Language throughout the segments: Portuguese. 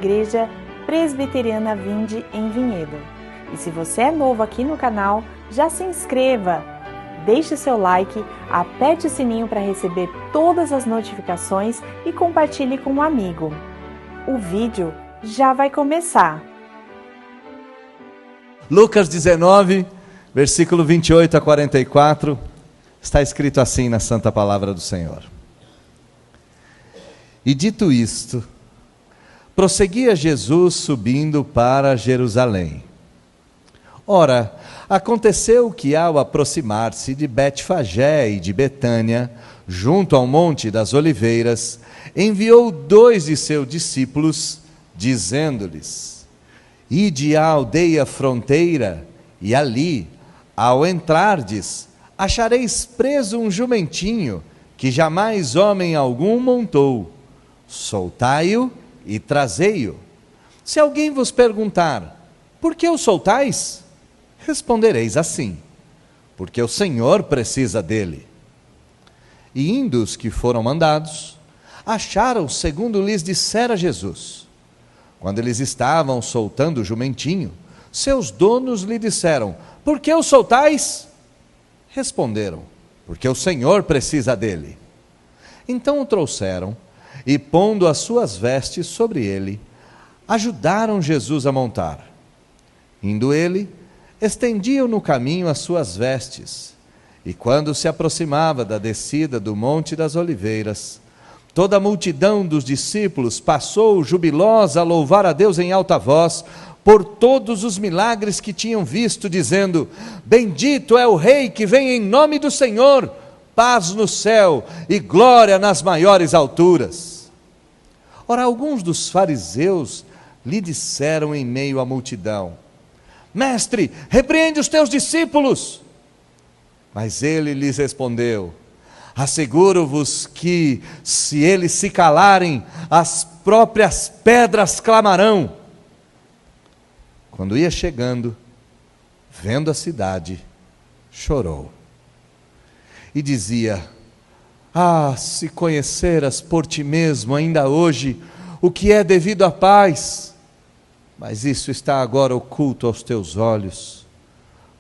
Igreja Presbiteriana Vinde em Vinhedo. E se você é novo aqui no canal, já se inscreva, deixe seu like, aperte o sininho para receber todas as notificações e compartilhe com um amigo. O vídeo já vai começar. Lucas 19, versículo 28 a 44, está escrito assim na Santa Palavra do Senhor. E dito isto, prosseguia Jesus subindo para Jerusalém. Ora, aconteceu que ao aproximar-se de Betfagé e de Betânia, junto ao Monte das Oliveiras, enviou 2 de seus discípulos, dizendo-lhes: Ide à aldeia fronteira, e ali, ao entrardes, achareis preso um jumentinho, que jamais homem algum montou. Soltai-o e trazei-o. Se alguém vos perguntar: por que o soltais? Respondereis assim: porque o Senhor precisa dele. E indo os que foram mandados, acharam segundo lhes dissera Jesus. Quando eles estavam soltando o jumentinho, seus donos lhe disseram: por que o soltais? Responderam: porque o Senhor precisa dele. Então o trouxeram, e pondo as suas vestes sobre ele, ajudaram Jesus a montar. Indo ele, estendiam no caminho as suas vestes, e quando se aproximava da descida do Monte das Oliveiras, toda a multidão dos discípulos passou jubilosa a louvar a Deus em alta voz, por todos os milagres que tinham visto, dizendo: bendito é o Rei que vem em nome do Senhor, paz no céu e glória nas maiores alturas. Ora, alguns dos fariseus lhe disseram em meio à multidão: Mestre, repreende os teus discípulos. Mas ele lhes respondeu: asseguro-vos que, se eles se calarem, as próprias pedras clamarão. Quando ia chegando, vendo a cidade, chorou. E dizia: ah, se conheceras por ti mesmo ainda hoje o que é devido à paz, mas isso está agora oculto aos teus olhos,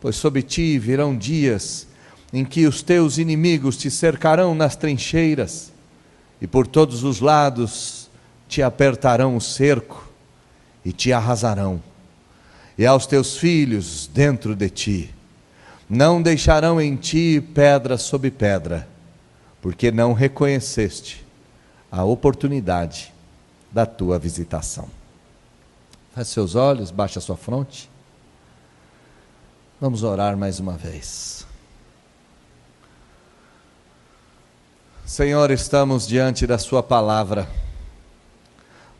pois sobre ti virão dias em que os teus inimigos te cercarão nas trincheiras, e por todos os lados te apertarão o cerco, e te arrasarão, e aos teus filhos dentro de ti. Não deixarão em ti pedra sobre pedra, porque não reconheceste a oportunidade da tua visitação. Feche seus olhos, baixe a sua fronte. Vamos orar mais uma vez. Senhor, estamos diante da sua palavra.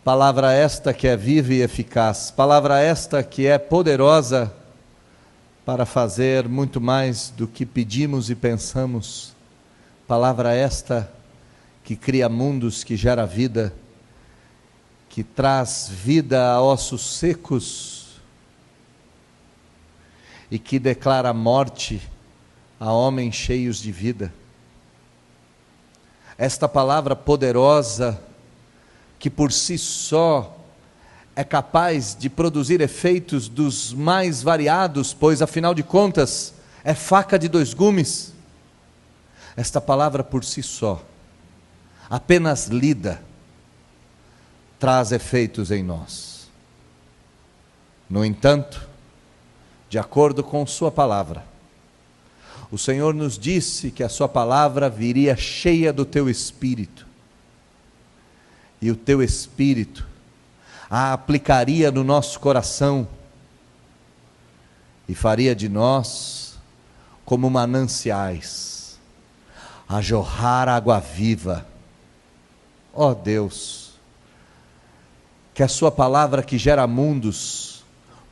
Palavra esta que é viva e eficaz. Palavra esta que é poderosa para fazer muito mais do que pedimos e pensamos. Palavra esta que cria mundos, que gera vida, que traz vida a ossos secos e que declara morte a homens cheios de vida. Esta palavra poderosa, que por si só é capaz de produzir efeitos dos mais variados, pois afinal de contas é faca de 2 gumes. Esta palavra por si só, apenas lida, traz efeitos em nós. No entanto, de acordo com sua palavra, o Senhor nos disse que a sua palavra viria cheia do teu Espírito, e o teu Espírito a aplicaria no nosso coração, e faria de nós como mananciais, a jorrar água viva. Ó Deus, que a sua palavra que gera mundos,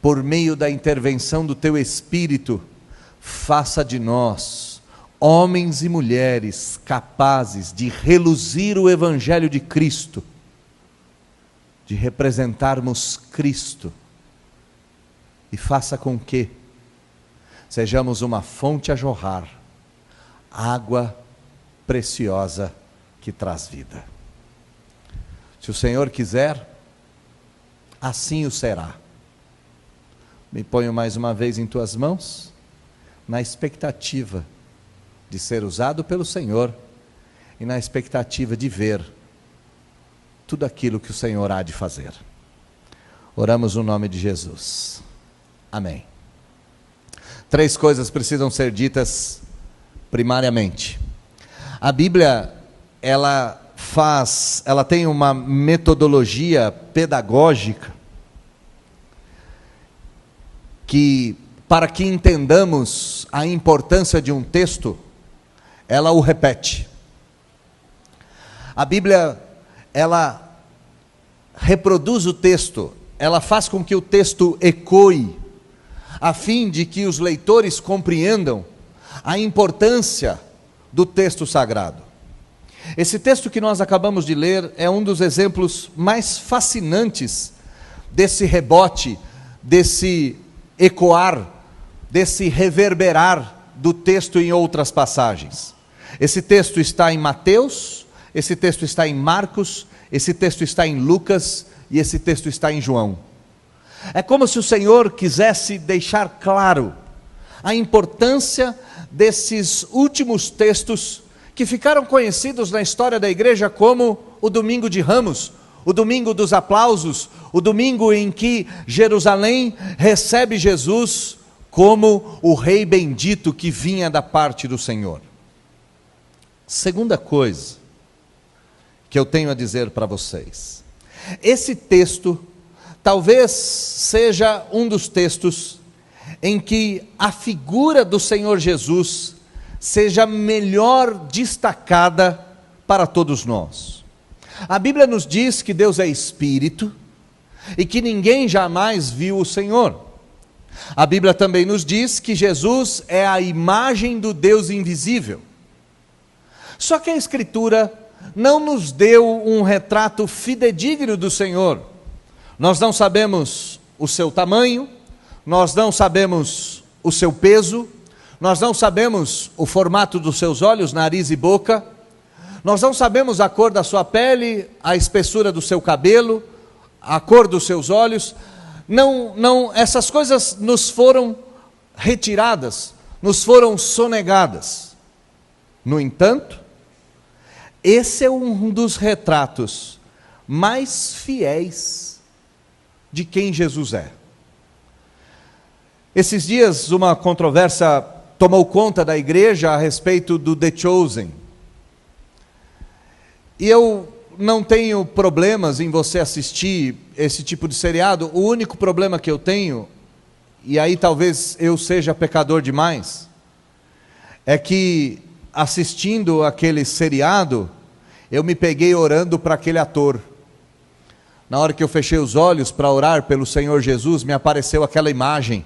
por meio da intervenção do teu Espírito, faça de nós homens e mulheres capazes de reluzir o Evangelho de Cristo, de representarmos Cristo, e faça com que sejamos uma fonte a jorrar, água preciosa que traz vida. Se o Senhor quiser, assim o será. Me ponho mais uma vez em tuas mãos, na expectativa de ser usado pelo Senhor e na expectativa de ver tudo aquilo que o Senhor há de fazer. Oramos no nome de Jesus. Amém. 3 coisas precisam ser ditas primariamente. A Bíblia, ela tem uma metodologia pedagógica que, para que entendamos a importância de um texto, ela o repete. A Bíblia, ela reproduz o texto, ela faz com que o texto ecoe, a fim de que os leitores compreendam a importância do texto sagrado. Esse texto que nós acabamos de ler é um dos exemplos mais fascinantes desse rebote, desse ecoar, desse reverberar do texto em outras passagens. Esse texto está em Mateus, esse texto está em Marcos, esse texto está em Lucas e esse texto está em João. É como se o Senhor quisesse deixar claro a importância desses últimos textos que ficaram conhecidos na história da igreja como o Domingo de Ramos, o Domingo dos Aplausos, o domingo em que Jerusalém recebe Jesus como o Rei bendito que vinha da parte do Senhor. Segunda coisa que eu tenho a dizer para vocês: esse texto talvez seja um dos textos em que a figura do Senhor Jesus seja melhor destacada para todos nós. A Bíblia nos diz que Deus é Espírito e que ninguém jamais viu o Senhor. A Bíblia também nos diz que Jesus é a imagem do Deus invisível. Só que a Escritura não nos deu um retrato fidedigno do Senhor. Nós não sabemos o seu tamanho, nós não sabemos o seu peso, nós não sabemos o formato dos seus olhos, nariz e boca, nós não sabemos a cor da sua pele, a espessura do seu cabelo, a cor dos seus olhos. Não, essas coisas nos foram retiradas, nos foram sonegadas. No entanto, esse é um dos retratos mais fiéis de quem Jesus é. Esses dias uma controvérsia tomou conta da igreja a respeito do The Chosen. E eu não tenho problemas em você assistir esse tipo de seriado. O único problema que eu tenho, e aí talvez eu seja pecador demais, é que assistindo aquele seriado, eu me peguei orando para aquele ator. Na hora que eu fechei os olhos para orar pelo Senhor Jesus, me apareceu aquela imagem.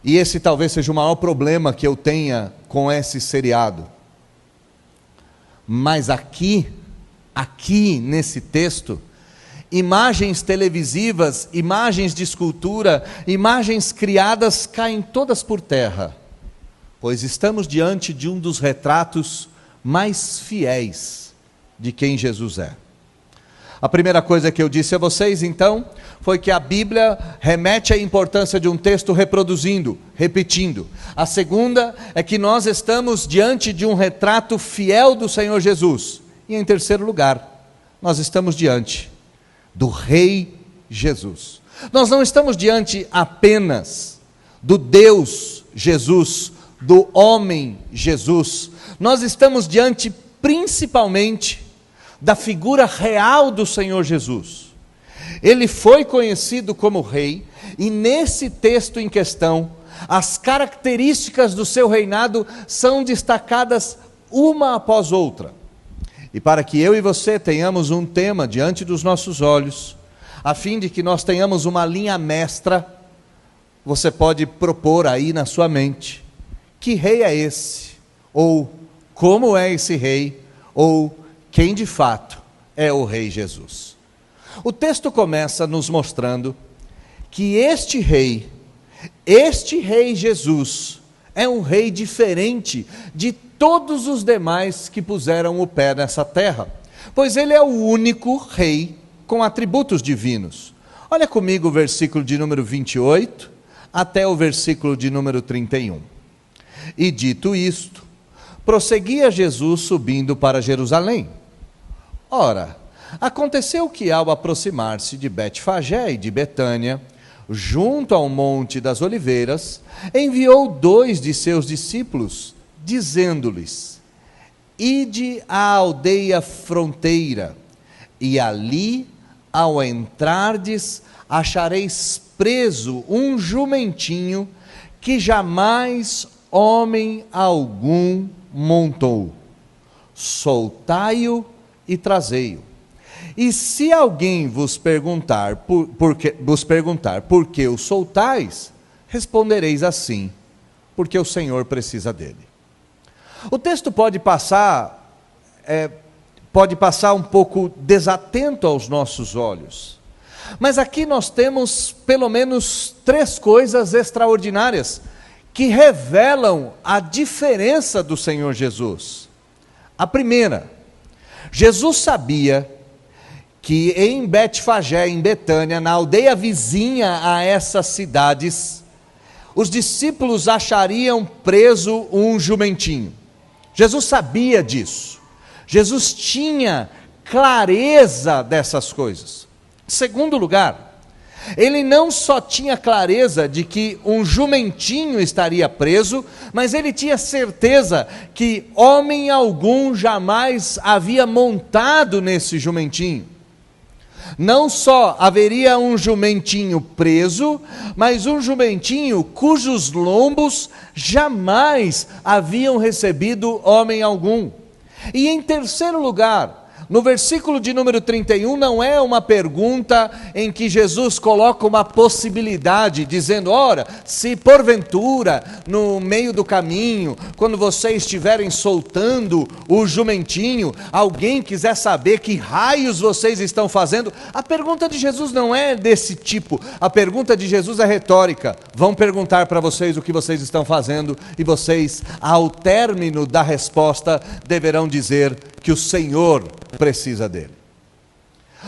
E esse talvez seja o maior problema que eu tenha com esse seriado. Mas aqui nesse texto, imagens televisivas, imagens de escultura, imagens criadas caem todas por terra, pois estamos diante de um dos retratos mais fiéis de quem Jesus é. A primeira coisa que eu disse a vocês, então, foi que a Bíblia remete à importância de um texto reproduzindo, repetindo. A segunda é que nós estamos diante de um retrato fiel do Senhor Jesus. E em terceiro lugar, nós estamos diante do Rei Jesus. Nós não estamos diante apenas do Deus Jesus, do homem Jesus. Nós estamos diante principalmente da figura real do Senhor Jesus. Ele foi conhecido como Rei, e nesse texto em questão, as características do seu reinado são destacadas uma após outra. E para que eu e você tenhamos um tema diante dos nossos olhos, a fim de que nós tenhamos uma linha mestra, você pode propor aí na sua mente: que rei é esse? Ou como é esse rei? Ou quem de fato é o Rei Jesus? O texto começa nos mostrando que este rei Jesus, é um rei diferente de todos os demais que puseram o pé nessa terra, pois ele é o único rei com atributos divinos. Olha comigo o versículo de número 28 até o versículo de número 31. E dito isto, prosseguia Jesus subindo para Jerusalém. Ora, aconteceu que ao aproximar-se de Betfagé e de Betânia, junto ao Monte das Oliveiras, enviou 2 de seus discípulos, dizendo-lhes: Ide à aldeia fronteira, e ali, ao entrardes, achareis preso um jumentinho que jamais homem algum montou. Soltai-o e trazei-o. E se alguém vos perguntar por que o soltais, respondereis assim: porque o Senhor precisa dele. O texto pode passar um pouco desatento aos nossos olhos, mas aqui nós temos pelo menos 3 coisas extraordinárias que revelam a diferença do Senhor Jesus. A primeira, Jesus sabia que em Betfagé, em Betânia, na aldeia vizinha a essas cidades, os discípulos achariam preso um jumentinho. Jesus sabia disso. Jesus tinha clareza dessas coisas. Em segundo lugar, ele não só tinha clareza de que um jumentinho estaria preso, mas ele tinha certeza que homem algum jamais havia montado nesse jumentinho. Não só haveria um jumentinho preso, mas um jumentinho cujos lombos jamais haviam recebido homem algum. E em terceiro lugar, no versículo de número 31, não é uma pergunta em que Jesus coloca uma possibilidade, dizendo: ora, se porventura, no meio do caminho, quando vocês estiverem soltando o jumentinho, alguém quiser saber que raios vocês estão fazendo. A pergunta de Jesus não é desse tipo. A pergunta de Jesus é retórica. Vão perguntar para vocês o que vocês estão fazendo, e vocês, ao término da resposta, deverão dizer que o Senhor precisa dele.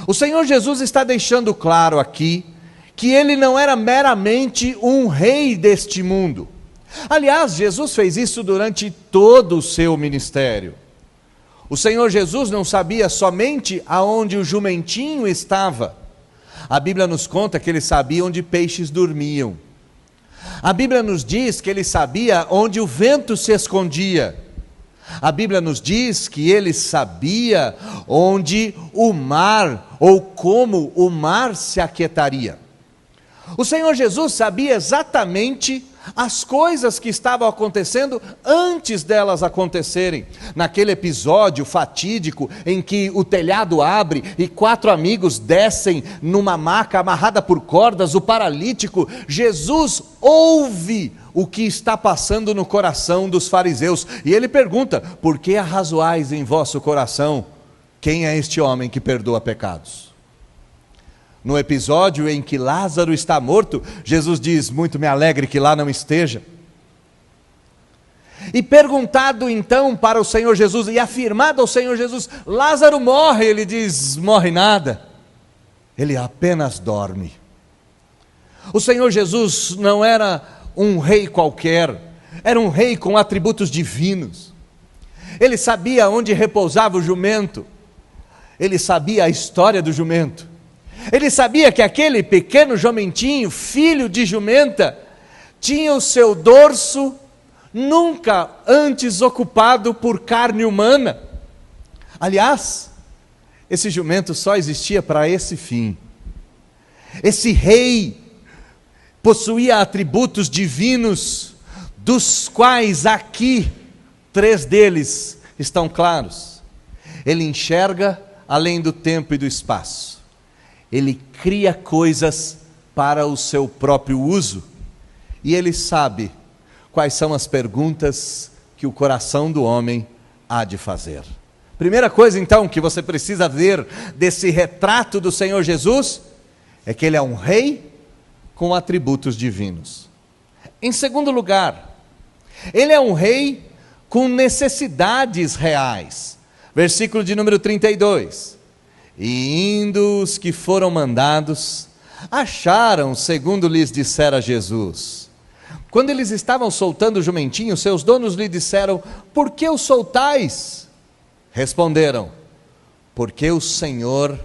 O Senhor Jesus está deixando claro aqui que ele não era meramente um rei deste mundo. Aliás, Jesus fez isso durante todo o seu ministério. O Senhor Jesus não sabia somente aonde o jumentinho estava. A Bíblia nos conta que ele sabia onde peixes dormiam. A Bíblia nos diz que ele sabia onde o vento se escondia. A Bíblia nos diz que ele sabia onde o mar, ou como o mar se aquietaria. O Senhor Jesus sabia exatamente as coisas que estavam acontecendo antes delas acontecerem. Naquele episódio fatídico em que o telhado abre e 4 amigos descem numa maca amarrada por cordas, o paralítico, Jesus ouve o que está passando no coração dos fariseus, e ele pergunta: por que arrazoais em vosso coração? Quem é este homem que perdoa pecados? No episódio em que Lázaro está morto, Jesus diz: muito me alegre que lá não esteja. E perguntado então para o Senhor Jesus, e afirmado ao Senhor Jesus: Lázaro morre, ele diz: morre nada, ele apenas dorme. O Senhor Jesus não era um rei qualquer, era um rei com atributos divinos. Ele sabia onde repousava o jumento, ele sabia a história do jumento, ele sabia que aquele pequeno jumentinho, filho de jumenta, tinha o seu dorso nunca antes ocupado por carne humana. Aliás, esse jumento só existia para esse fim. Esse rei possuía atributos divinos, dos quais aqui 3 deles estão claros. Ele enxerga além do tempo e do espaço. Ele cria coisas para o seu próprio uso, e ele sabe quais são as perguntas que o coração do homem há de fazer. Primeira coisa então que você precisa ver desse retrato do Senhor Jesus, é que ele é um rei com atributos divinos. Em segundo lugar, ele é um rei com necessidades reais. Versículo de número 32. E indo os que foram mandados, acharam segundo lhes dissera Jesus. Quando eles estavam soltando o jumentinho, seus donos lhe disseram: por que o soltais? Responderam: porque o Senhor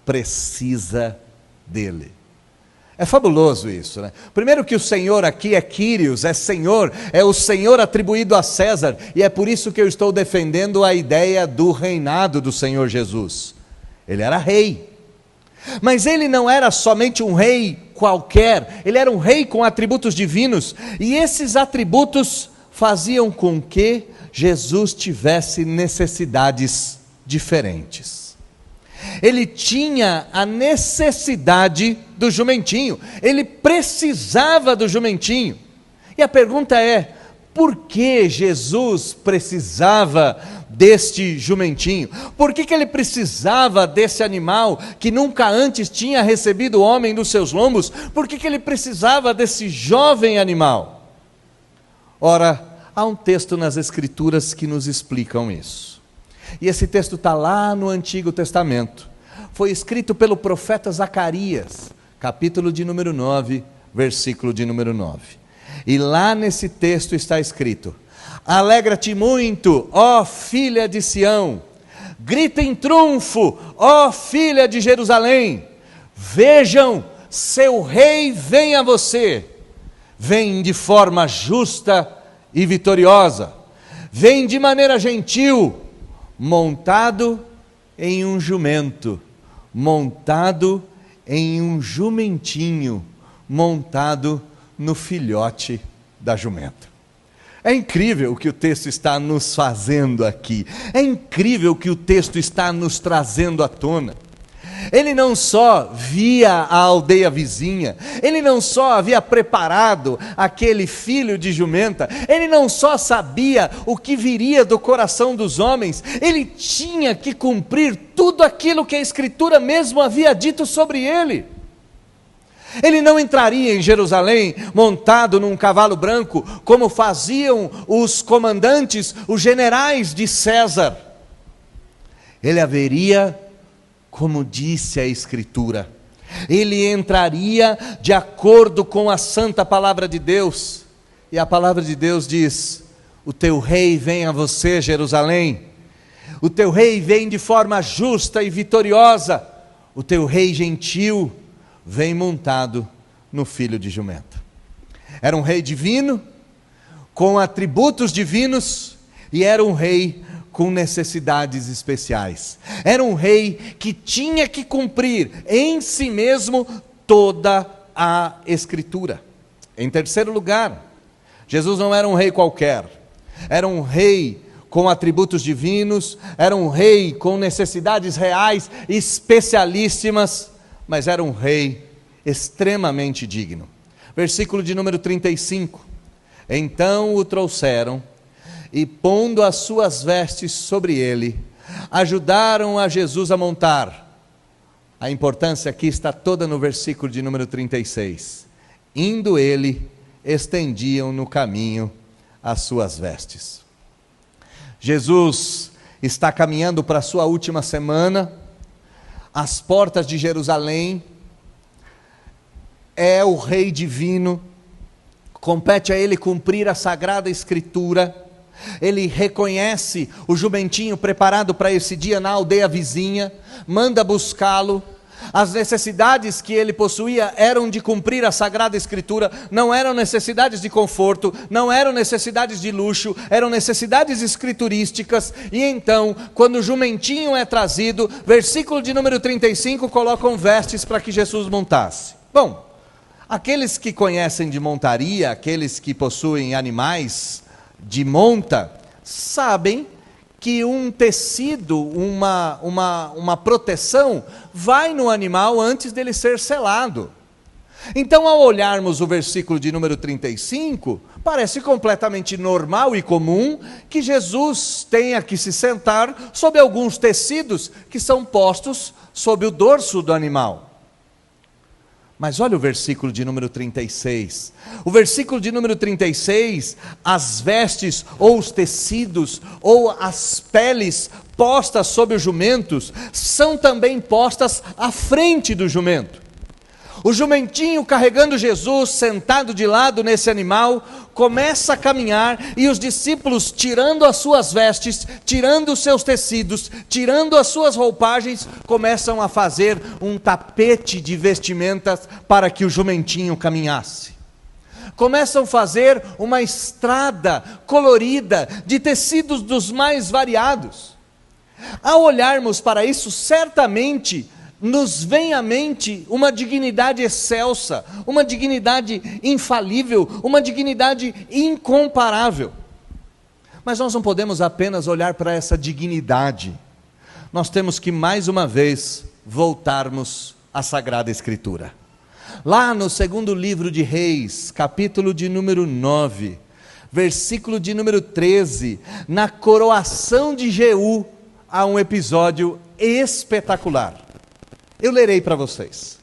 precisa dele. É fabuloso isso, né? Primeiro que o Senhor aqui é Quírios, é Senhor, é o Senhor atribuído a César, e é por isso que eu estou defendendo a ideia do reinado do Senhor Jesus. Ele era rei, mas ele não era somente um rei qualquer, ele era um rei com atributos divinos, e esses atributos faziam com que Jesus tivesse necessidades diferentes. Ele tinha a necessidade do jumentinho, ele precisava do jumentinho. E a pergunta é: por que Jesus precisava deste jumentinho? Por que ele precisava desse animal que nunca antes tinha recebido o homem nos seus lombos? Por que ele precisava desse jovem animal? Ora, há um texto nas Escrituras que nos explicam isso. E esse texto está lá no Antigo Testamento. Foi escrito pelo profeta Zacarias, capítulo de número 9, versículo de número 9. E lá nesse texto está escrito: alegra-te muito, ó filha de Sião, grita em triunfo, ó filha de Jerusalém, vejam, seu rei vem a você, vem de forma justa e vitoriosa, vem de maneira gentil, montado em um jumento, montado em um jumentinho, montado no filhote da jumenta. É incrível o que o texto está nos fazendo aqui, é incrível o que o texto está nos trazendo à tona. Ele não só via a aldeia vizinha, ele não só havia preparado aquele filho de jumenta, ele não só sabia o que viria do coração dos homens, ele tinha que cumprir tudo aquilo que a Escritura mesmo havia dito sobre ele. Ele não entraria em Jerusalém montado num cavalo branco, como faziam os comandantes, os generais de César. Ele haveria, como disse a Escritura, ele entraria de acordo com a santa palavra de Deus, e a palavra de Deus diz: o teu rei vem a você, Jerusalém, o teu rei vem de forma justa e vitoriosa, o teu rei gentil vem montado no filho de jumenta. Era um rei divino, com atributos divinos, e era um rei com necessidades especiais. Era um rei que tinha que cumprir em si mesmo toda a Escritura. Em terceiro lugar, Jesus não era um rei qualquer, era um rei com atributos divinos, era um rei com necessidades reais, especialíssimas, mas era um rei extremamente digno. Versículo de número 35. Então o trouxeram, e pondo as suas vestes sobre ele, ajudaram a Jesus a montar. A importância aqui está toda no versículo de número 36. Indo ele, estendiam no caminho as suas vestes. Jesus está caminhando para a sua última semana, às portas de Jerusalém. É o rei divino, compete a ele cumprir a sagrada Escritura. Ele reconhece o jumentinho preparado para esse dia na aldeia vizinha, manda buscá-lo. As necessidades que ele possuía eram de cumprir a Sagrada Escritura, não eram necessidades de conforto, não eram necessidades de luxo, eram necessidades escriturísticas. E então, quando o jumentinho é trazido, versículo de número 35, colocam vestes para que Jesus montasse. Bom, aqueles que conhecem de montaria, aqueles que possuem animais de monta, sabem que um tecido, uma proteção, vai no animal antes dele ser selado. Então, ao olharmos o versículo de número 35, parece completamente normal e comum que Jesus tenha que se sentar sobre alguns tecidos que são postos sobre o dorso do animal. Mas olha o versículo de número 36. O versículo de número 36, as vestes, ou os tecidos, ou as peles postas sobre os jumentos, são também postas à frente do jumento. O jumentinho carregando Jesus, sentado de lado nesse animal, começa a caminhar, e os discípulos, tirando as suas vestes, tirando os seus tecidos, tirando as suas roupagens, começam a fazer um tapete de vestimentas para que o jumentinho caminhasse. Começam a fazer uma estrada colorida de tecidos dos mais variados. Ao olharmos para isso, certamente nos vem à mente uma dignidade excelsa, uma dignidade infalível, uma dignidade incomparável. Mas nós não podemos apenas olhar para essa dignidade. Nós temos que mais uma vez voltarmos à Sagrada Escritura. Lá no segundo livro de Reis, capítulo de número 9, versículo de número 13, na coroação de Jeú, há um episódio espetacular. Eu lerei para vocês.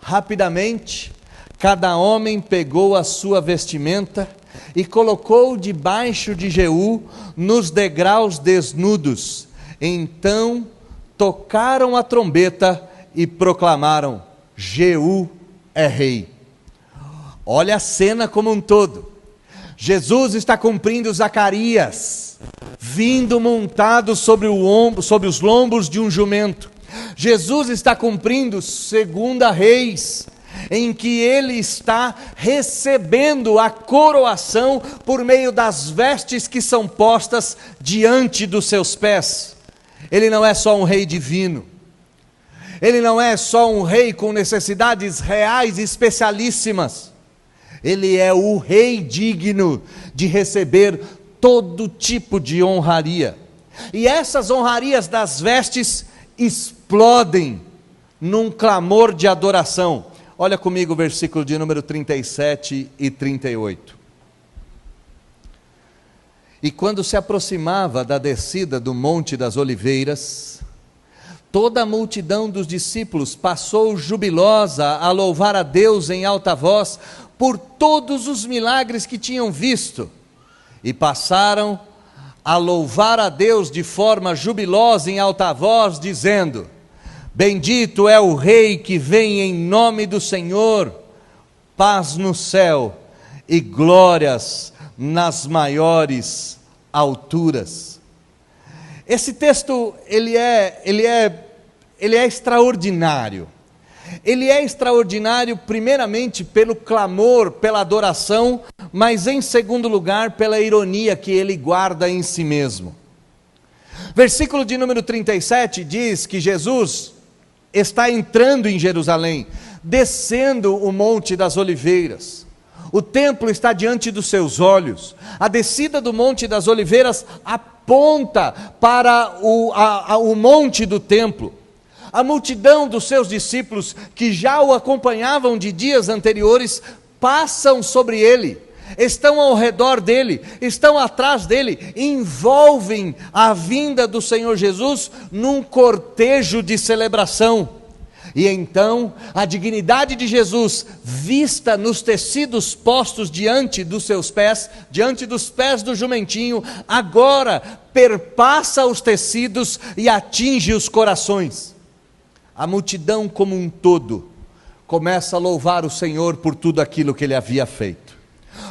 Rapidamente, cada homem pegou a sua vestimenta e colocou debaixo de Jeú nos degraus desnudos. Então tocaram a trombeta e proclamaram: Jeú é rei. Olha a cena como um todo. Jesus está cumprindo Zacarias, vindo montado sobre os lombos de um jumento. Jesus está cumprindo 2 Reis, em que ele está recebendo a coroação por meio das vestes que são postas diante dos seus pés. Ele não é só um rei divino, ele não é só um rei com necessidades reais e especialíssimas, ele é o rei digno de receber todo tipo de honraria. E essas honrarias das vestes explodem num clamor de adoração. Olha comigo o versículo de número 37 e 38. E quando se aproximava da descida do Monte das Oliveiras, toda a multidão dos discípulos passou jubilosa a louvar a Deus em alta voz por todos os milagres que tinham visto, e passaram a louvar a Deus de forma jubilosa em alta voz, dizendo: Bendito é o Rei que vem em nome do Senhor, paz no céu e glórias nas maiores alturas. Esse texto, ele é extraordinário. Ele é extraordinário primeiramente pelo clamor, pela adoração, mas em segundo lugar pela ironia que ele guarda em si mesmo. Versículo de número 37 diz que Jesus está entrando em Jerusalém, descendo o Monte das Oliveiras. O templo está diante dos seus olhos. A descida do Monte das Oliveiras aponta para o monte do templo. A multidão dos seus discípulos, que já o acompanhavam de dias anteriores, passam sobre ele, estão ao redor dele, estão atrás dele, envolvem a vinda do Senhor Jesus num cortejo de celebração. E então, a dignidade de Jesus, vista nos tecidos postos diante dos seus pés, diante dos pés do jumentinho, agora perpassa os tecidos e atinge os corações. A multidão como um todo começa a louvar o Senhor por tudo aquilo que ele havia feito.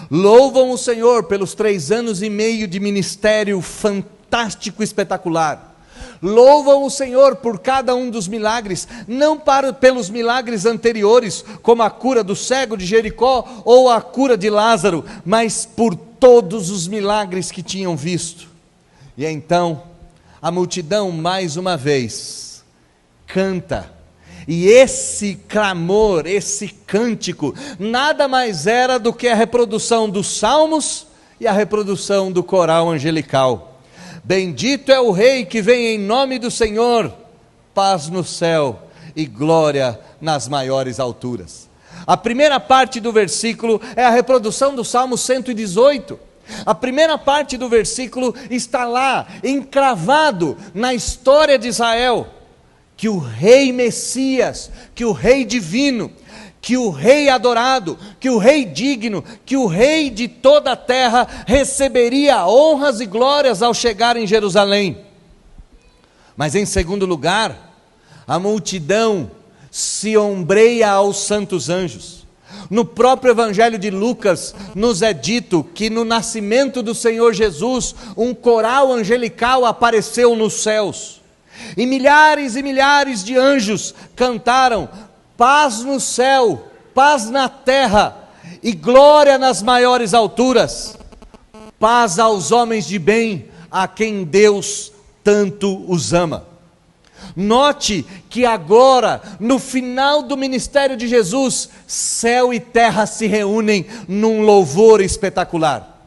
Louvam o Senhor pelos 3 anos e meio de ministério fantástico e espetacular. Louvam o Senhor por cada um dos milagres, não pelos milagres anteriores, como a cura do cego de Jericó ou a cura de Lázaro, mas por todos os milagres que tinham visto. E então, a multidão mais uma vez canta, e esse clamor, esse cântico, nada mais era do que a reprodução dos salmos e a reprodução do coral angelical. Bendito é o Rei que vem em nome do Senhor, paz no céu e glória nas maiores alturas. A primeira parte do versículo é a reprodução do Salmo 118. A primeira parte do versículo está lá, encravado na história de Israel, que o Rei Messias, que o Rei divino, que o rei adorado, que o rei digno, que o rei de toda a terra receberia honras e glórias ao chegar em Jerusalém. Mas em segundo lugar, a multidão se ombreia aos santos anjos. No próprio Evangelho de Lucas, nos é dito que no nascimento do Senhor Jesus, um coral angelical apareceu nos céus, e milhares de anjos cantaram: paz no céu, paz na terra, e glória nas maiores alturas, paz aos homens de bem, a quem Deus tanto os ama. Note que agora, no final do ministério de Jesus, céu e terra se reúnem num louvor espetacular.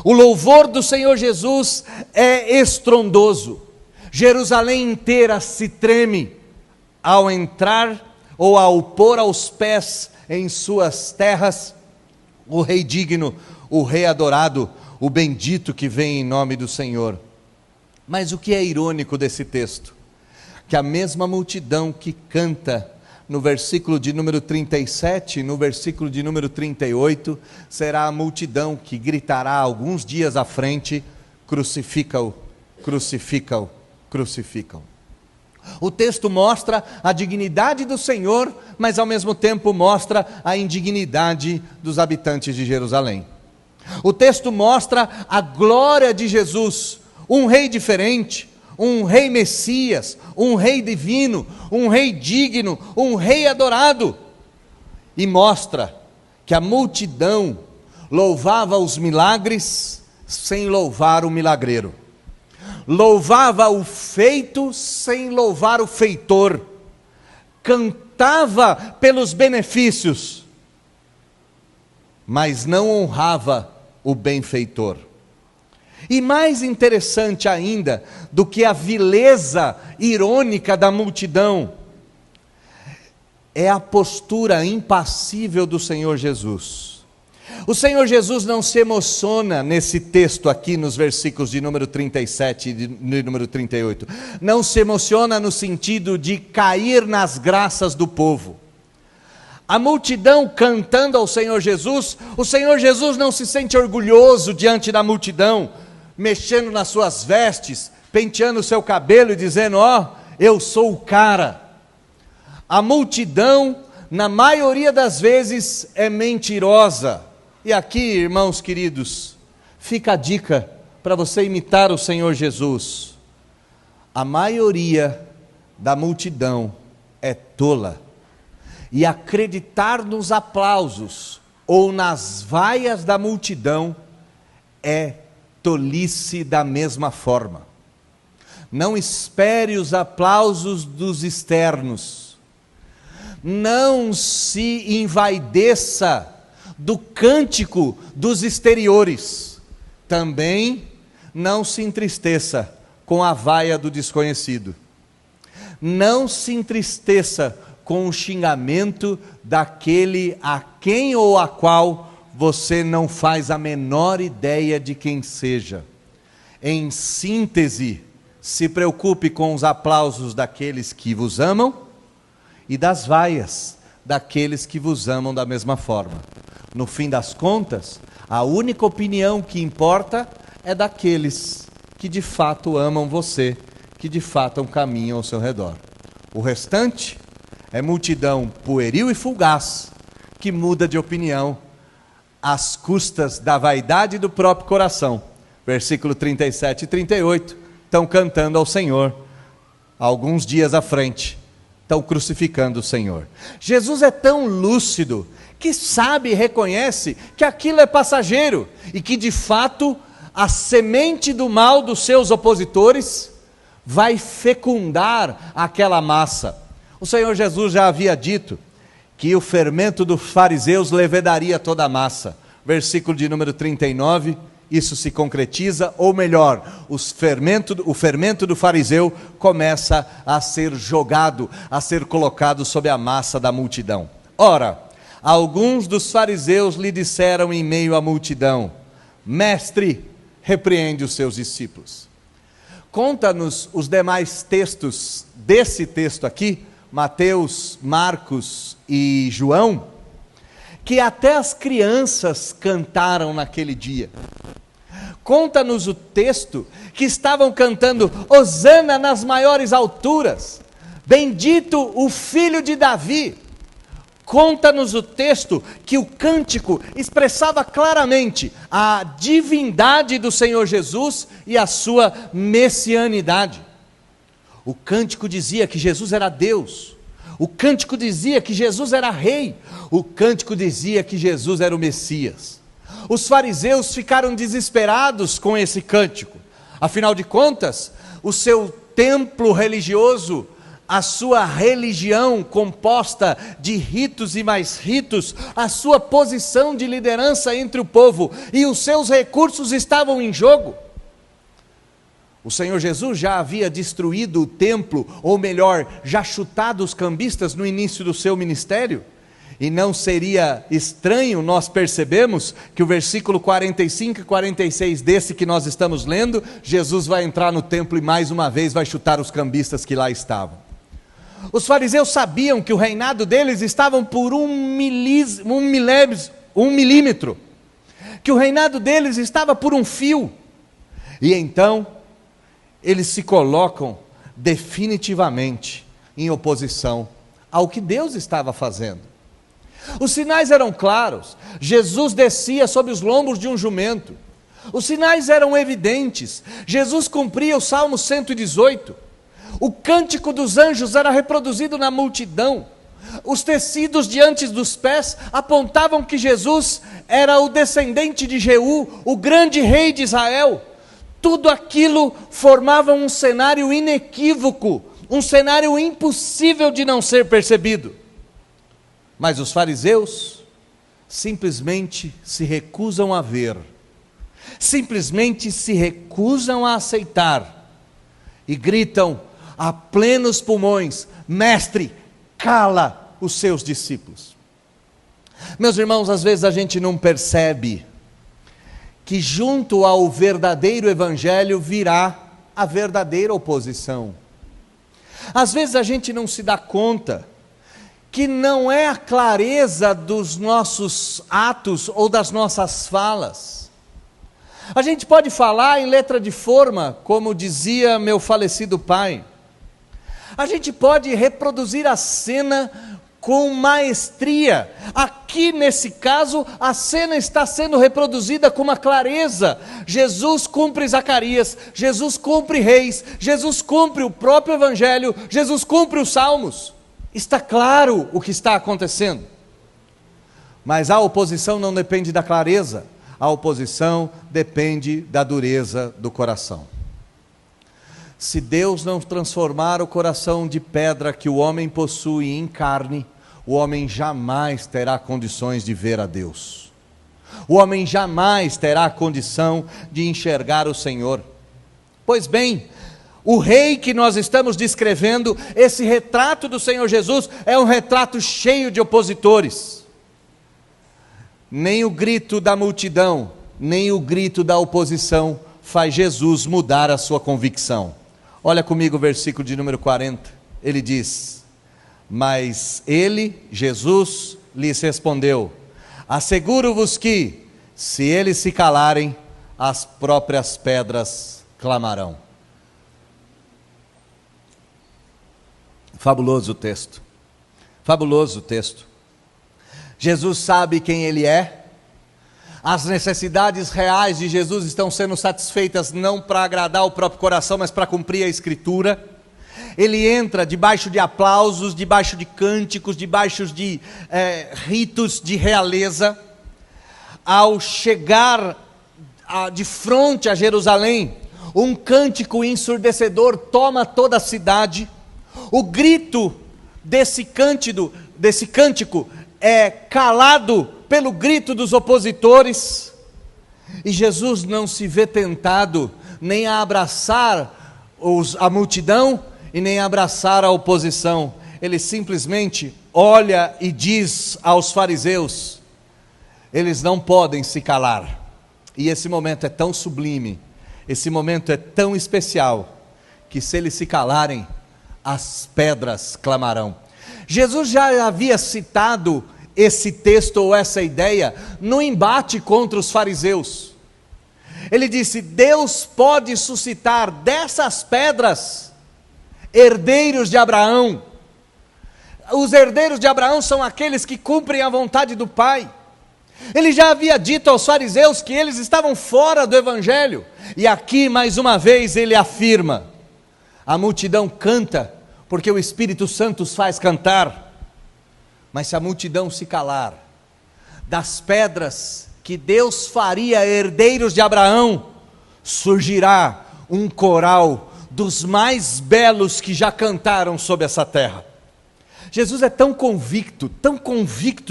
O louvor do Senhor Jesus é estrondoso. Jerusalém inteira se treme ao entrar ou ao pôr aos pés em suas terras o Rei digno, o Rei adorado, o bendito que vem em nome do Senhor. Mas o que é irônico desse texto? Que a mesma multidão que canta no versículo de número 37, no versículo de número 38, será a multidão que gritará alguns dias à frente: crucifica-o, crucifica-o, crucifica-o. O texto mostra a dignidade do Senhor, mas ao mesmo tempo mostra a indignidade dos habitantes de Jerusalém. O texto mostra a glória de Jesus, um rei diferente, um rei Messias, um rei divino, um rei digno, um rei adorado. E mostra que a multidão louvava os milagres sem louvar o milagreiro. Louvava o feito sem louvar o feitor. Cantava pelos benefícios, mas não honrava o benfeitor. E mais interessante ainda do que a vileza irônica da multidão, é a postura impassível do Senhor Jesus. O Senhor Jesus não se emociona nesse texto aqui, nos versículos de número 37 e de número 38. Não se emociona no sentido de cair nas graças do povo. A multidão cantando ao Senhor Jesus, o Senhor Jesus não se sente orgulhoso diante da multidão, mexendo nas suas vestes, penteando o seu cabelo e dizendo: ó, eu sou o cara. A multidão, na maioria das vezes, é mentirosa. E aqui, irmãos queridos, fica a dica para você imitar o Senhor Jesus. A maioria da multidão é tola, e acreditar nos aplausos ou nas vaias da multidão é tolice da mesma forma. Não espere os aplausos dos externos, não se envaideça do cântico dos exteriores, também não se entristeça com a vaia do desconhecido, não se entristeça com o xingamento daquele a quem ou a qual você não faz a menor ideia de quem seja. Em síntese, se preocupe com os aplausos daqueles que vos amam e das vaias daqueles que vos amam da mesma forma. No fim das contas, a única opinião que importa é daqueles que de fato amam você, que de fato caminham ao seu redor. O restante é multidão pueril e fugaz, que muda de opinião às custas da vaidade do próprio coração. Versículo 37 e 38, estão cantando ao Senhor, alguns dias à frente, estão crucificando o Senhor. Jesus é tão lúcido, que sabe e reconhece que aquilo é passageiro, e que de fato, a semente do mal dos seus opositores, vai fecundar aquela massa. O Senhor Jesus já havia dito, que o fermento dos fariseus levedaria toda a massa. Versículo de número 39, isso se concretiza, ou melhor, o fermento do fariseu começa a ser jogado, a ser colocado sobre a massa da multidão. Ora, alguns dos fariseus lhe disseram em meio à multidão: mestre, repreende os seus discípulos. Conta-nos os demais textos desse texto aqui, Mateus, Marcos e João, que até as crianças cantaram naquele dia. Conta-nos o texto que estavam cantando: Hosana nas maiores alturas, bendito o filho de Davi. Conta-nos o texto que o cântico expressava claramente a divindade do Senhor Jesus e a sua messianidade. O cântico dizia que Jesus era Deus. O cântico dizia que Jesus era rei. O cântico dizia que Jesus era o Messias. Os fariseus ficaram desesperados com esse cântico. Afinal de contas, o seu templo religioso, a sua religião composta de ritos e mais ritos, a sua posição de liderança entre o povo e os seus recursos estavam em jogo. O Senhor Jesus já havia destruído o templo, ou melhor, já chutado os cambistas no início do seu ministério. E não seria estranho, nós percebemos que o versículo 45 e 46 desse que nós estamos lendo, Jesus vai entrar no templo e mais uma vez vai chutar os cambistas que lá estavam. Os fariseus sabiam que o reinado deles estava por um milímetro, que o reinado deles estava por um fio, e então eles se colocam definitivamente em oposição ao que Deus estava fazendo. Os sinais eram claros. Jesus descia sobre os lombos de um jumento. Os sinais eram evidentes. Jesus cumpria o Salmo 118. O cântico dos anjos era reproduzido na multidão. Os tecidos diante dos pés apontavam que Jesus era o descendente de Jeú, o grande rei de Israel. Tudo aquilo formava um cenário inequívoco, um cenário impossível de não ser percebido. Mas os fariseus simplesmente se recusam a ver, simplesmente se recusam a aceitar, e gritam a plenos pulmões: Mestre, cala os seus discípulos. Meus irmãos, às vezes a gente não percebe que junto ao verdadeiro evangelho virá a verdadeira oposição. Às vezes a gente não se dá conta que não é a clareza dos nossos atos ou das nossas falas. A gente pode falar em letra de forma, como dizia meu falecido pai. A gente pode reproduzir a cena com maestria. Aqui nesse caso, a cena está sendo reproduzida com uma clareza. Jesus cumpre Zacarias, Jesus cumpre Reis, Jesus cumpre o próprio Evangelho, Jesus cumpre os Salmos. Está claro o que está acontecendo. Mas a oposição não depende da clareza, a oposição depende da dureza do coração. Se Deus não transformar o coração de pedra que o homem possui em carne, o homem jamais terá condições de ver a Deus. O homem jamais terá condição de enxergar o Senhor. Pois bem, o rei que nós estamos descrevendo, esse retrato do Senhor Jesus, é um retrato cheio de opositores. Nem o grito da multidão, nem o grito da oposição faz Jesus mudar a sua convicção. Olha comigo o versículo de número 40, ele diz: Mas ele, Jesus, lhes respondeu: Asseguro-vos que, se eles se calarem, as próprias pedras clamarão. Fabuloso o texto, fabuloso o texto. Jesus sabe quem ele é, as necessidades reais de Jesus estão sendo satisfeitas não para agradar o próprio coração, mas para cumprir a Escritura. Ele entra debaixo de aplausos, debaixo de cânticos, debaixo de ritos de realeza. Ao chegar de frente a Jerusalém, um cântico ensurdecedor toma toda a cidade. O grito desse cântico é calado pelo grito dos opositores, e Jesus não se vê tentado nem a abraçar a multidão e nem a abraçar a oposição. Ele simplesmente olha e diz aos fariseus: eles não podem se calar. E esse momento é tão sublime, esse momento é tão especial, que se eles se calarem, as pedras clamarão. Jesus já havia citado esse texto ou essa ideia no embate contra os fariseus. Ele disse: Deus pode suscitar dessas pedras herdeiros de Abraão. Os herdeiros de Abraão são aqueles que cumprem a vontade do Pai. Ele já havia dito aos fariseus que eles estavam fora do Evangelho, e aqui mais uma vez ele afirma: a multidão canta, porque o Espírito Santo os faz cantar, mas se a multidão se calar, das pedras que Deus faria herdeiros de Abraão, surgirá um coral dos mais belos que já cantaram sobre essa terra. Jesus é tão convicto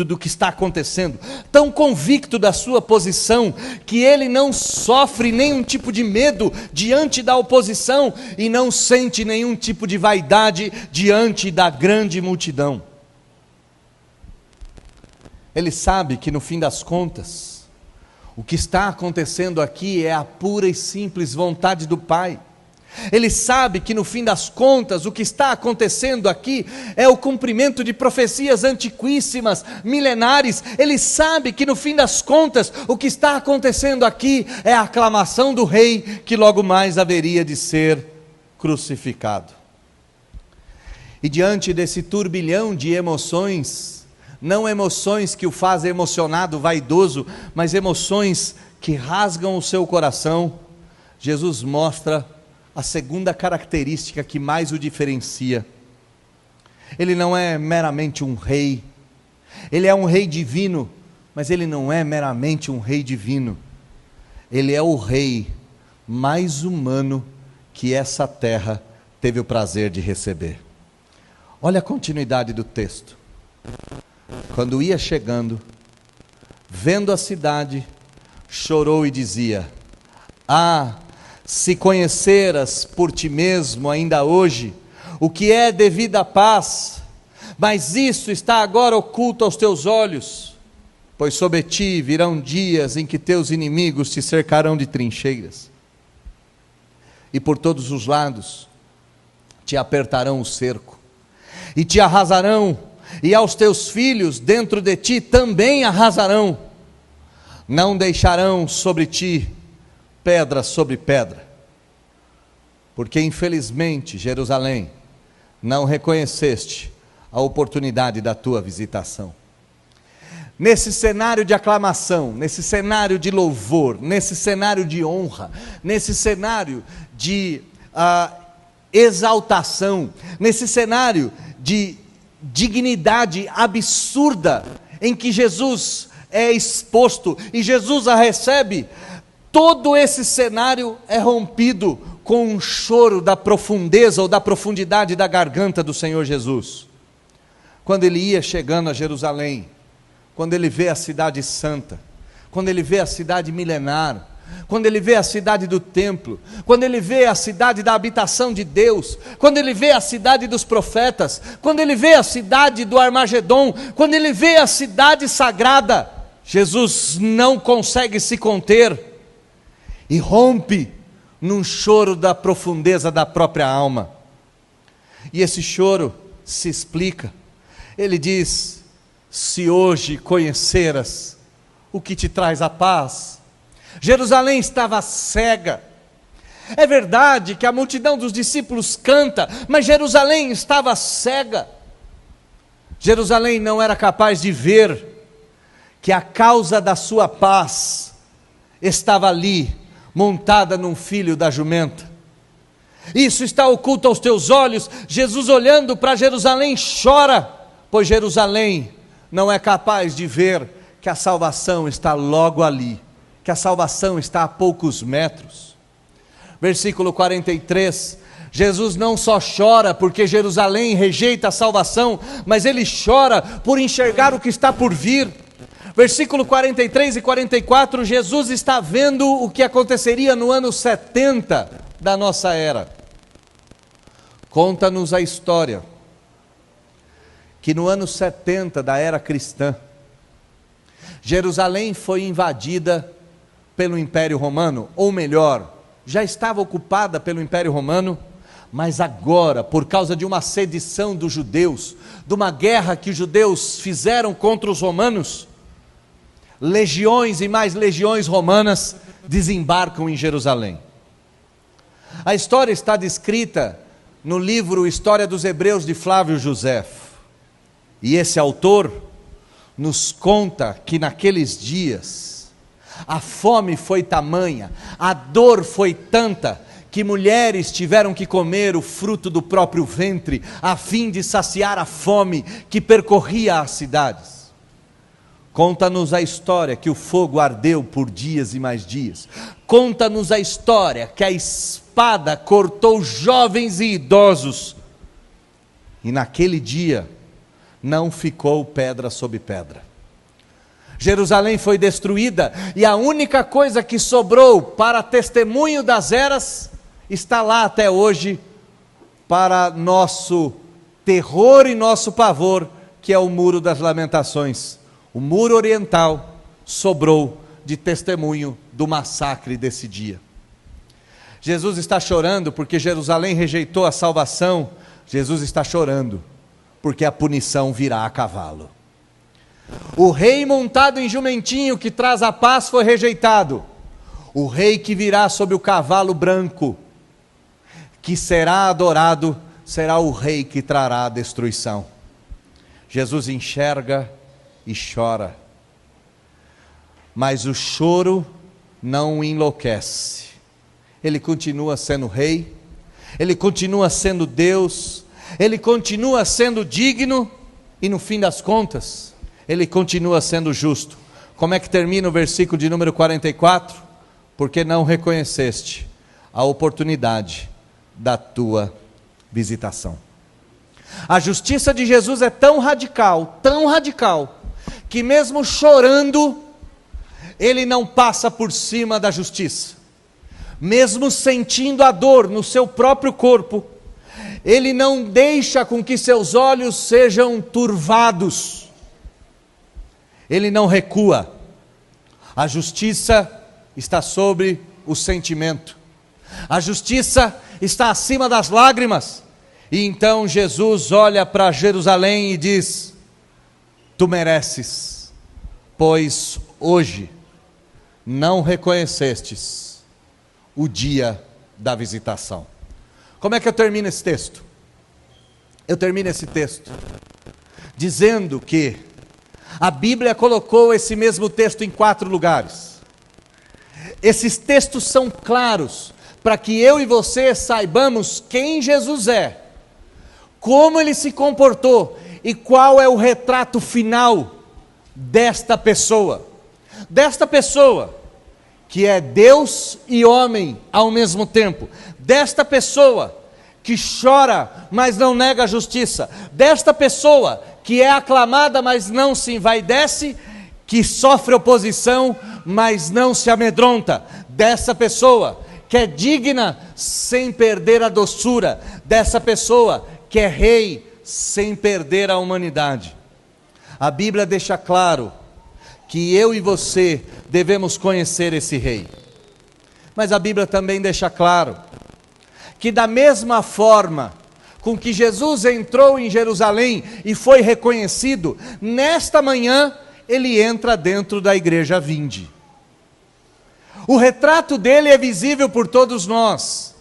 do que está acontecendo, tão convicto da sua posição, que ele não sofre nenhum tipo de medo diante da oposição e não sente nenhum tipo de vaidade diante da grande multidão. Ele sabe que no fim das contas, o que está acontecendo aqui é a pura e simples vontade do Pai. Ele sabe que no fim das contas o que está acontecendo aqui é o cumprimento de profecias antiquíssimas, milenares. Ele sabe que no fim das contas o que está acontecendo aqui é a aclamação do rei que logo mais haveria de ser crucificado. E diante desse turbilhão de emoções, não emoções que o fazem emocionado, vaidoso, mas emoções que rasgam o seu coração, Jesus mostra a segunda característica que mais o diferencia. Ele não é meramente um rei, ele é um rei divino, mas ele não é meramente um rei divino, ele é o rei mais humano que essa terra teve o prazer de receber. Olha a continuidade do texto. Quando ia chegando, vendo a cidade, chorou e dizia: ah, se conheceras por ti mesmo ainda hoje o que é devida paz, mas isso está agora oculto aos teus olhos, pois sobre ti virão dias em que teus inimigos te cercarão de trincheiras, e por todos os lados te apertarão o cerco, e te arrasarão, e aos teus filhos dentro de ti também arrasarão, não deixarão sobre ti pedra sobre pedra, porque infelizmente, Jerusalém, não reconheceste a oportunidade da tua visitação. Nesse cenário de aclamação, nesse cenário de louvor, nesse cenário de honra, nesse cenário de exaltação, nesse cenário de dignidade absurda em que Jesus é exposto e Jesus a recebe, todo esse cenário é rompido com um choro da profundeza ou da profundidade da garganta do Senhor Jesus. Quando ele ia chegando a Jerusalém, quando ele vê a cidade santa, quando ele vê a cidade milenar, quando ele vê a cidade do templo, quando ele vê a cidade da habitação de Deus, quando ele vê a cidade dos profetas, quando ele vê a cidade do Armagedon, quando ele vê a cidade sagrada, Jesus não consegue se conter e rompe num choro da profundeza da própria alma. E esse choro se explica. Ele diz: se hoje conheceras o que te traz a paz. Jerusalém estava cega. É verdade que a multidão dos discípulos canta, mas Jerusalém estava cega. Jerusalém não era capaz de ver que a causa da sua paz estava ali, montada num filho da jumenta. Isso está oculto aos teus olhos. Jesus, olhando para Jerusalém, chora, pois Jerusalém não é capaz de ver que a salvação está logo ali, que a salvação está a poucos metros. Versículo 43, Jesus não só chora porque Jerusalém rejeita a salvação, mas ele chora por enxergar o que está por vir. Versículo 43 e 44, Jesus está vendo o que aconteceria no ano 70 da nossa era. Conta-nos a história que no ano 70 da era cristã, Jerusalém foi invadida pelo Império Romano, ou melhor, já estava ocupada pelo Império Romano, Mas agora, por causa de uma sedição dos judeus, de uma guerra que os judeus fizeram contra os romanos, legiões e mais legiões romanas desembarcam em Jerusalém. A história está descrita no livro História dos Hebreus de Flávio Josefo. E esse autor nos conta que naqueles dias a fome foi tamanha, a dor foi tanta, que mulheres tiveram que comer o fruto do próprio ventre, a fim de saciar a fome que percorria as cidades. Conta-nos a história que o fogo ardeu por dias e mais dias. Conta-nos a história que a espada cortou jovens e idosos. E naquele dia não ficou pedra sobre pedra. Jerusalém foi destruída e a única coisa que sobrou para testemunho das eras está lá até hoje, para nosso terror e nosso pavor, que é o Muro das Lamentações. O muro oriental sobrou de testemunho do massacre desse dia. Jesus está chorando porque Jerusalém rejeitou a salvação. Jesus está chorando porque a punição virá a cavalo. O rei montado em jumentinho que traz a paz foi rejeitado. O rei que virá sobre o cavalo branco, que será adorado, será o rei que trará a destruição. Jesus enxerga e chora, mas o choro não o enlouquece. Ele continua sendo rei, ele continua sendo Deus, ele continua sendo digno e no fim das contas, ele continua sendo justo. Como é que termina o versículo de número 44? Porque não reconheceste a oportunidade da tua visitação. A justiça de Jesus é tão radical, que mesmo chorando, ele não passa por cima da justiça. Mesmo sentindo a dor no seu próprio corpo, ele não deixa com que seus olhos sejam turvados. Ele não recua. A justiça está sobre o sentimento. A justiça está acima das lágrimas. E então Jesus olha para Jerusalém e diz: tu mereces, pois hoje não reconhecestes o dia da visitação. Como é que eu termino esse texto? Eu termino esse texto dizendo que a Bíblia colocou esse mesmo texto em 4 lugares. Esses textos são claros para que eu e você saibamos quem Jesus é, como ele se comportou e qual é o retrato final desta pessoa que é Deus e homem ao mesmo tempo, desta pessoa que chora, mas não nega a justiça, desta pessoa que é aclamada, mas não se envaidece, que sofre oposição, mas não se amedronta, dessa pessoa que é digna sem perder a doçura, dessa pessoa que é rei sem perder a humanidade. A Bíblia deixa claro que eu e você devemos conhecer esse rei. Mas a Bíblia também deixa claro que da mesma forma com que Jesus entrou em Jerusalém e foi reconhecido, nesta manhã ele entra dentro da igreja Vinde. O retrato dele é visível por todos nós.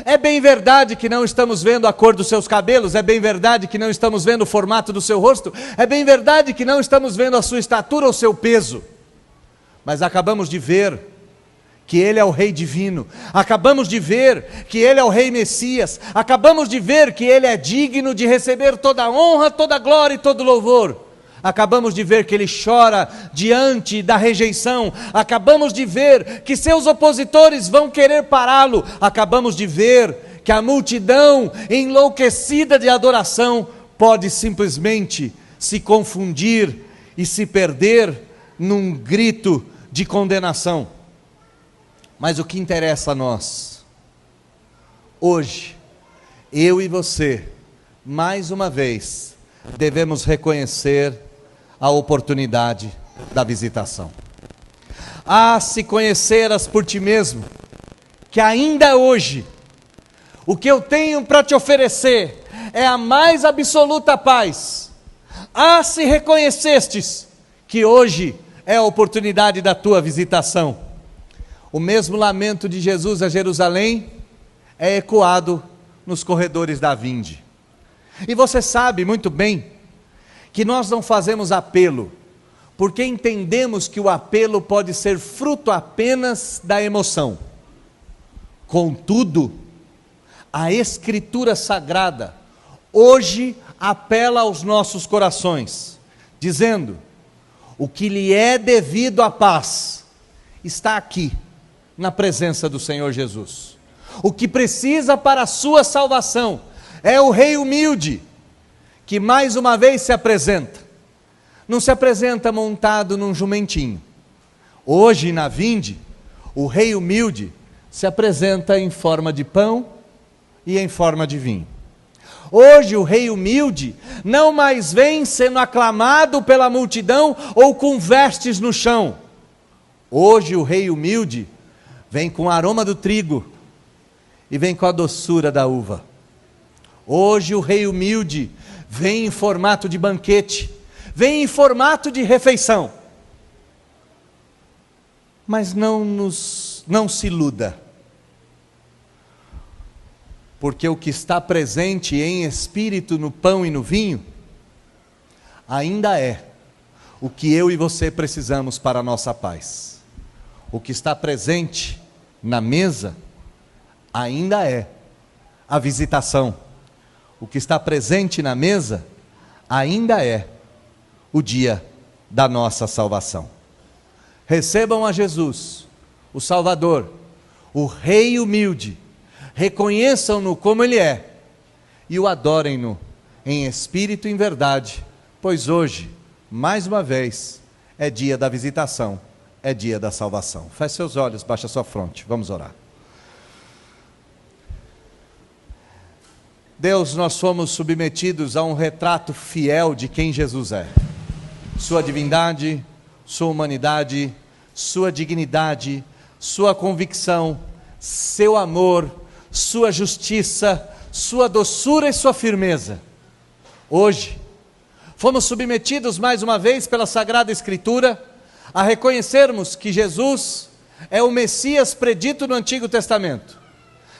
É bem verdade que não estamos vendo a cor dos seus cabelos, é bem verdade que não estamos vendo o formato do seu rosto, é bem verdade que não estamos vendo a sua estatura ou o seu peso, mas acabamos de ver que ele é o rei divino, acabamos de ver que ele é o rei Messias, acabamos de ver que ele é digno de receber toda a honra, toda a glória e todo o louvor. Acabamos de ver que ele chora diante da rejeição. Acabamos de ver que seus opositores vão querer pará-lo. Acabamos de ver que a multidão enlouquecida de adoração pode simplesmente se confundir e se perder num grito de condenação. Mas o que interessa a nós, hoje, eu e você, mais uma vez, devemos reconhecer a oportunidade da visitação. Se conheceras por ti mesmo, que ainda hoje O que eu tenho para te oferecer é a mais absoluta paz. Se reconhecestes que hoje é a oportunidade da tua visitação. O mesmo lamento de Jesus a Jerusalém é ecoado nos corredores da Vinde. E você sabe muito bem que nós não fazemos apelo, porque entendemos que o apelo pode ser fruto apenas da emoção. Contudo, a Escritura Sagrada hoje apela aos nossos corações, dizendo: o que lhe é devido à paz está aqui, na presença do Senhor Jesus. O que precisa para a sua salvação é o rei humilde, que mais uma vez se apresenta. Não se apresenta montado num jumentinho. Hoje na Vinde, o rei humilde se apresenta em forma de pão e em forma de vinho. Hoje o rei humilde não mais vem sendo aclamado pela multidão ou com vestes no chão. Hoje o rei humilde vem com o aroma do trigo e vem com a doçura da uva. Hoje o rei humilde vem em formato de banquete, vem em formato de refeição. Mas não se iluda, porque o que está presente em espírito no pão e no vinho, ainda é o que eu e você precisamos para a nossa paz. O que está presente na mesa, ainda é a visitação. O que está presente na mesa, ainda é o dia da nossa salvação. Recebam a Jesus, o Salvador, o Rei humilde, reconheçam-no como Ele é, e o adorem-no em espírito e em verdade, pois hoje, mais uma vez, é dia da visitação, é dia da salvação. Feche seus olhos, baixe a sua fronte, vamos orar. Deus, nós somos submetidos a um retrato fiel de quem Jesus é. Sua divindade, sua humanidade, sua dignidade, sua convicção, seu amor, sua justiça, sua doçura e sua firmeza. Hoje, fomos submetidos mais uma vez pela Sagrada Escritura a reconhecermos que Jesus é o Messias predito no Antigo Testamento.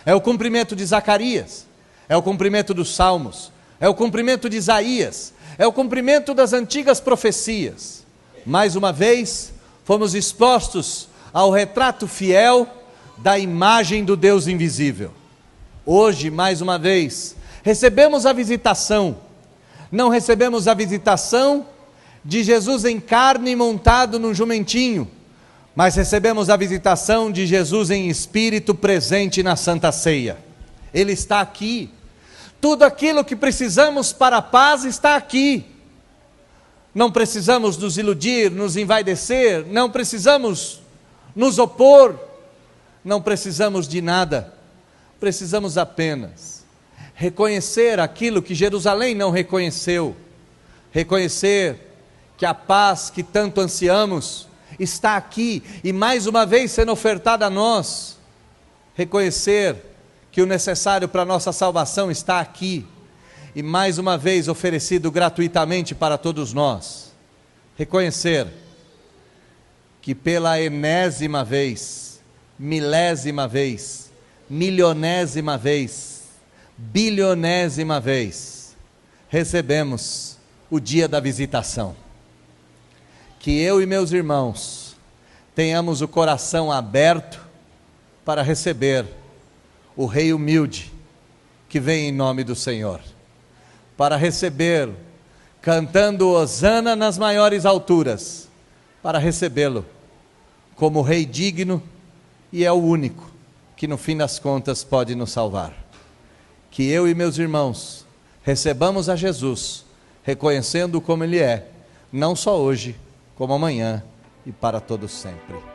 É o cumprimento de Zacarias, é o cumprimento dos Salmos, é o cumprimento de Isaías, é o cumprimento das antigas profecias. Mais uma vez, fomos expostos ao retrato fiel da imagem do Deus invisível. Hoje, mais uma vez, recebemos a visitação. Não recebemos a visitação de Jesus em carne montado num jumentinho, mas recebemos a visitação de Jesus em espírito presente na Santa Ceia. Ele está aqui. Tudo aquilo que precisamos para a paz está aqui. Não precisamos nos iludir, nos envaidecer, não precisamos nos opor, não precisamos de nada. Precisamos apenas reconhecer aquilo que Jerusalém não reconheceu, reconhecer que a paz que tanto ansiamos está aqui e mais uma vez sendo ofertada a nós, reconhecer que o necessário para a nossa salvação está aqui e mais uma vez oferecido gratuitamente para todos nós, reconhecer que pela enésima vez, milésima vez, milionésima vez, bilionésima vez, recebemos o dia da visitação. Que eu e meus irmãos tenhamos o coração aberto para receber o Rei humilde que vem em nome do Senhor, para recebê-lo cantando hosana nas maiores alturas, para recebê-lo como Rei digno e é o único que no fim das contas pode nos salvar. Que eu e meus irmãos recebamos a Jesus, reconhecendo como Ele é, não só hoje, como amanhã e para todos sempre.